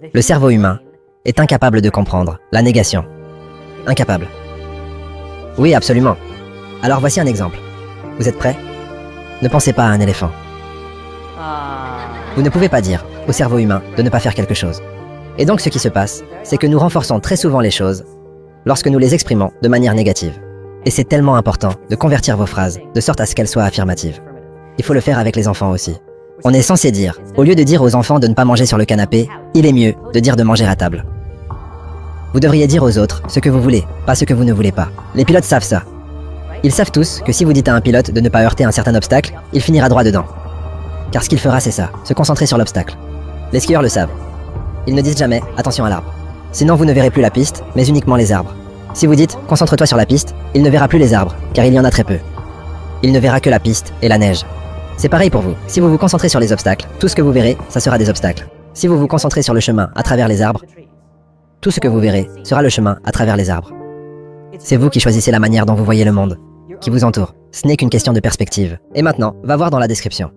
Le cerveau humain est incapable de comprendre la négation. Incapable. Oui, absolument. Alors voici un exemple. Vous êtes prêts? Ne pensez pas à un éléphant. Vous ne pouvez pas dire au cerveau humain de ne pas faire quelque chose. Et donc ce qui se passe, c'est que nous renforçons très souvent les choses lorsque nous les exprimons de manière négative. Et c'est tellement important de convertir vos phrases de sorte à ce qu'elles soient affirmatives. Il faut le faire avec les enfants aussi. On est censé dire, au lieu de dire aux enfants de ne pas manger sur le canapé, il est mieux de dire de manger à table. Vous devriez dire aux autres ce que vous voulez, pas ce que vous ne voulez pas. Les pilotes savent ça. Ils savent tous que si vous dites à un pilote de ne pas heurter un certain obstacle, il finira droit dedans. Car ce qu'il fera, c'est ça, se concentrer sur l'obstacle. Les skieurs le savent. Ils ne disent jamais « attention à l'arbre ». Sinon vous ne verrez plus la piste, mais uniquement les arbres. Si vous dites « concentre-toi sur la piste », il ne verra plus les arbres, car il y en a très peu. Il ne verra que la piste et la neige. C'est pareil pour vous. Si vous vous concentrez sur les obstacles, tout ce que vous verrez, ça sera des obstacles. Si vous vous concentrez sur le chemin à travers les arbres, tout ce que vous verrez sera le chemin à travers les arbres. C'est vous qui choisissez la manière dont vous voyez le monde, qui vous entoure. Ce n'est qu'une question de perspective. Et maintenant, va voir dans la description.